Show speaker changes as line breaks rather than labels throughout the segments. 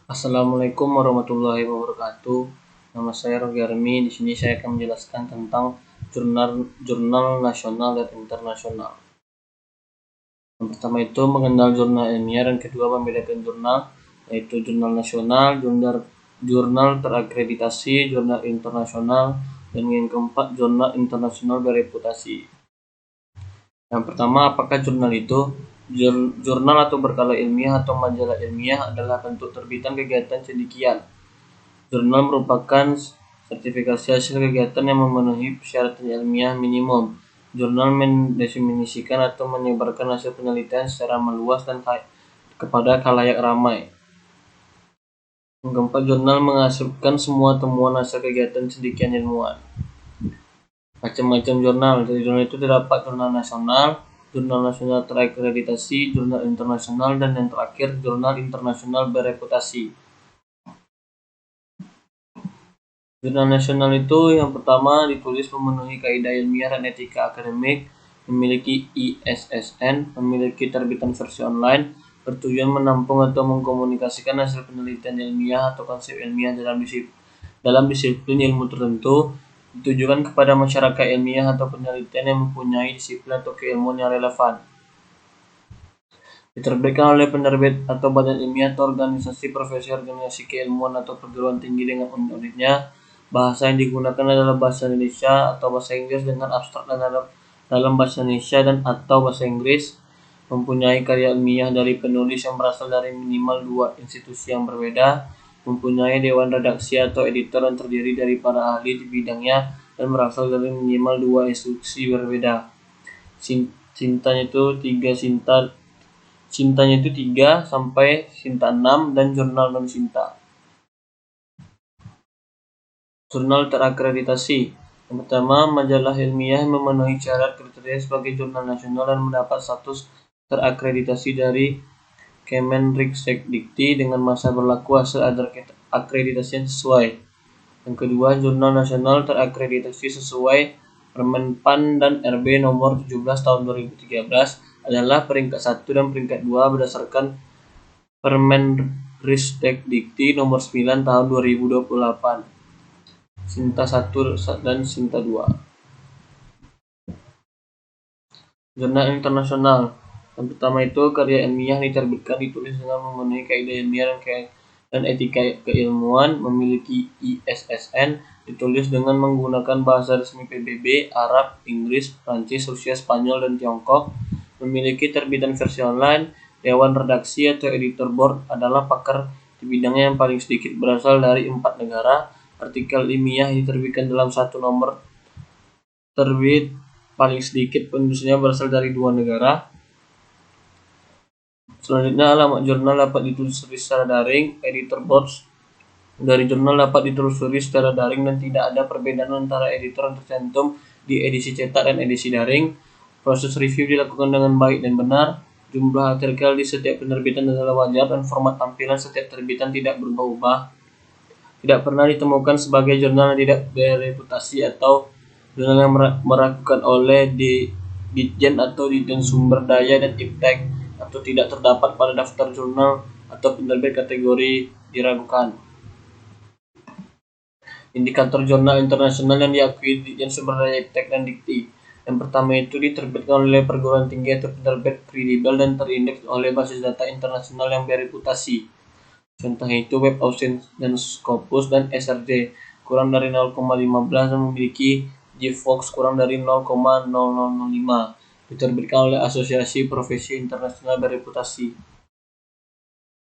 Assalamualaikum warahmatullahi wabarakatuh. Nama saya Rogi Armi. Di sini saya akan menjelaskan tentang jurnal nasional dan internasional. Yang pertama itu mengenal jurnal ilmiah, dan kedua membedakan jurnal, yaitu jurnal nasional, jurnal terakreditasi, jurnal internasional, dan yang keempat jurnal internasional bereputasi. Yang pertama, apakah jurnal itu? Jurnal atau berkala ilmiah atau majalah ilmiah adalah bentuk terbitan kegiatan cendekian. Jurnal merupakan sertifikasi hasil kegiatan yang memenuhi persyaratan ilmiah minimum. Jurnal mendefinisikan atau menyebarkan hasil penelitian secara meluas dan kepada khalayak ramai. Yang keempat, jurnal mengasupkan semua temuan hasil kegiatan cendekian ilmuwan. Macam-macam jurnal. Dari jurnal itu terdapat jurnal nasional terakreditasi, jurnal internasional, dan yang terakhir jurnal internasional bereputasi. Jurnal nasional itu yang pertama ditulis memenuhi kaidah ilmiah dan etika akademik, memiliki ISSN, memiliki terbitan versi online, bertujuan menampung atau mengkomunikasikan hasil penelitian ilmiah atau konsep ilmiah dalam disiplin ilmu tertentu, ditujukan kepada masyarakat ilmiah atau penelitian yang mempunyai disiplin atau keilmuan yang relevan. Diterbitkan oleh penerbit atau badan ilmiah atau organisasi profesi, organisasi keilmuan atau perguruan tinggi dengan unit-unitnya. Bahasa yang digunakan adalah bahasa Indonesia atau bahasa Inggris dengan abstrak dalam bahasa Indonesia dan atau bahasa Inggris. Mempunyai karya ilmiah dari penulis yang berasal dari minimal 2 institusi yang berbeda. Mempunyai dewan redaksi atau editor yang terdiri dari para ahli di bidangnya dan berasal dari minimal 2 institusi berbeda. Cintanya itu 3 sampai Sinta 6 dan jurnal non Sinta. Jurnal terakreditasi. Yang pertama, majalah ilmiah memenuhi syarat kriteria sebagai jurnal nasional dan mendapat status terakreditasi dari Kemendikbudristek dengan masa berlaku hasil akreditasi yang sesuai. Yang kedua, jurnal nasional terakreditasi sesuai Permenpan dan RB nomor 17 tahun 2013 adalah peringkat 1 dan peringkat 2 berdasarkan Permendikbudristek nomor 9 tahun 2028. Sinta 1 dan Sinta 2. Jurnal internasional. Yang pertama itu karya ilmiah diterbitkan ditulis dengan memenuhi kaidah ilmiah dan etika keilmuan, memiliki ISSN, ditulis dengan menggunakan bahasa resmi PBB, Arab, Inggris, Prancis, Rusia, Spanyol, dan Tiongkok, memiliki terbitan versi online. Dewan redaksi atau editor board adalah pakar di bidangnya yang paling sedikit berasal dari 4 negara. Artikel ilmiah diterbitkan dalam satu nomor terbit paling sedikit penulisnya berasal dari 2 negara. Selanjutnya, alamat jurnal dapat ditelusuri secara daring. Editor boards dari jurnal dapat ditelusuri secara daring dan tidak ada perbedaan antara editor yang tercantum di edisi cetak dan edisi daring. Proses review dilakukan dengan baik dan benar. Jumlah artikel di setiap penerbitan adalah wajar dan format tampilan setiap terbitan tidak berubah-ubah. Tidak pernah ditemukan sebagai jurnal yang tidak bereputasi atau jurnal yang meragukan oleh Ditjen atau Ditjen Sumber Daya dan Iptek, atau tidak terdapat pada daftar jurnal atau penerbit kategori diragukan. Indikator jurnal internasional yang diakui Ditjen Sumber Daya Iptek dan Dikti. Yang pertama itu diterbitkan oleh perguruan tinggi atau penerbit kredibel dan terindeks oleh basis data internasional yang bereputasi. Contohnya itu Web of Science dan Scopus dan SRC kurang dari 0,15 dan memiliki GFOX kurang dari 0,0005. Diterbitkan oleh Asosiasi Profesi Internasional Bereputasi.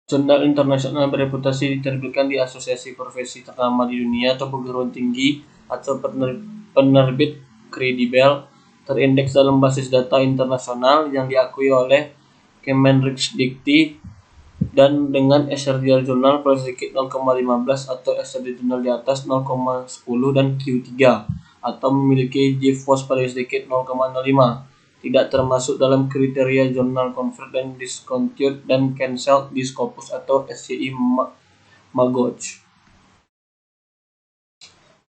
Jurnal internasional bereputasi diterbitkan di asosiasi profesi ternama di dunia atau perguruan tinggi atau penerbit kredibel, terindeks dalam basis data internasional yang diakui oleh Kemendikbudristek dan dengan SRD jurnal paling sedikit 0,15 atau SRD jurnal di atas 0,10 dan Q3 atau memiliki GFOS paling sedikit 0,05. Tidak termasuk dalam kriteria jurnal convert dan discontinued dan cancelled di Scopus atau SCI Magoj.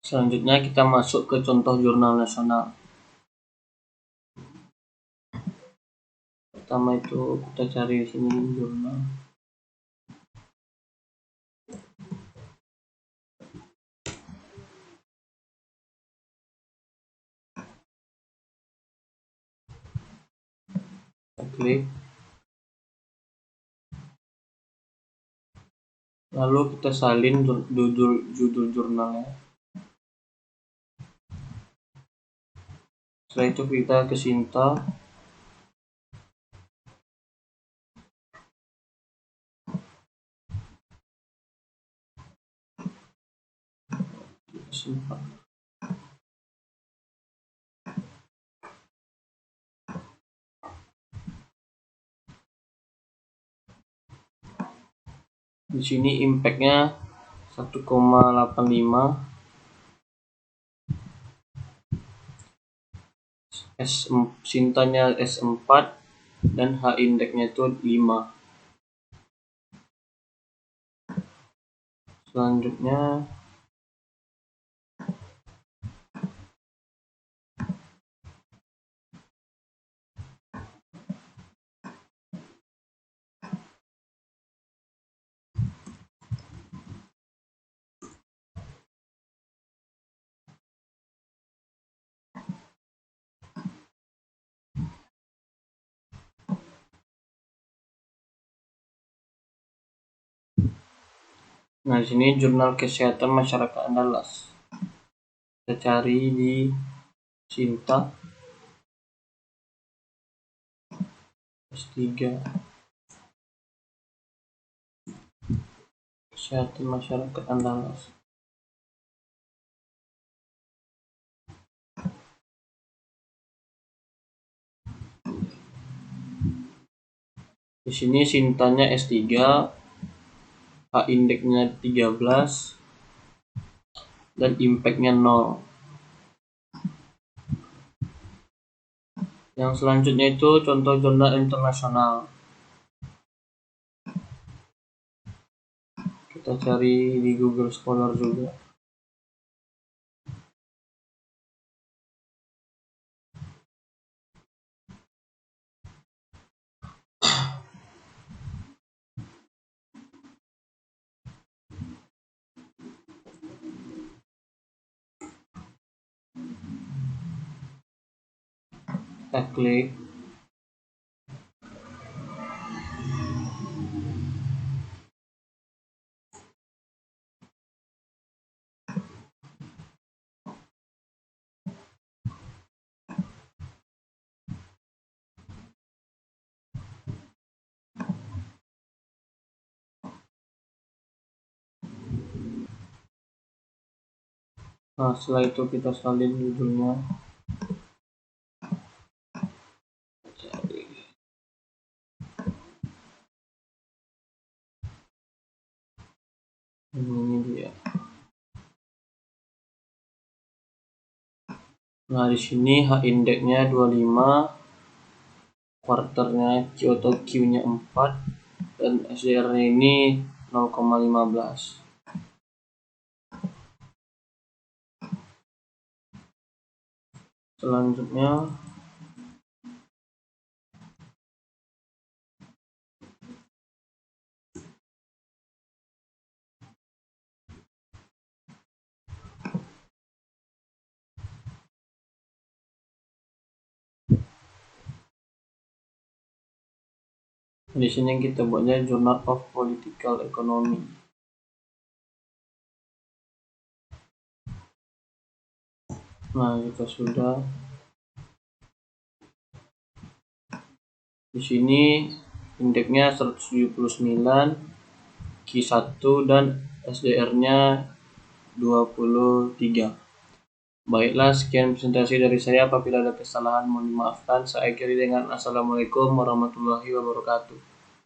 Selanjutnya kita masuk ke contoh jurnal nasional. Pertama itu kita cari di sini jurnal. Kita klik. Lalu kita salin judul jurnalnya. Setelah itu kita ke Sinta. Simpan. Di sini impact-nya 1,85, Sintanya S4 dan H indeksnya itu 5. Selanjutnya di sini Jurnal Kesehatan Masyarakat Andalas. Kita cari di Sinta S3 Kesehatan Masyarakat Andalas. Di sini Sintanya S3, H indeksnya 13 dan impact-nya 0. Yang selanjutnya itu contoh jurnal internasional. Kita cari di Google Scholar juga. Kita klik. Nah, setelah itu kita salin judulnya. Ini dia. Nah, di sini H indeksnya 25, kuarternya Q atau Q-nya 4 dan SDR-nya ini 0,15. Selanjutnya di sini kita buatnya Journal of Political Economy. Nah, kita sudah. Di sini indeksnya 179, Q1 dan SDR-nya 23. Baiklah, sekian presentasi dari saya. Apabila ada kesalahan mohon dimaafkan. Saya akhiri dengan Assalamualaikum warahmatullahi wabarakatuh.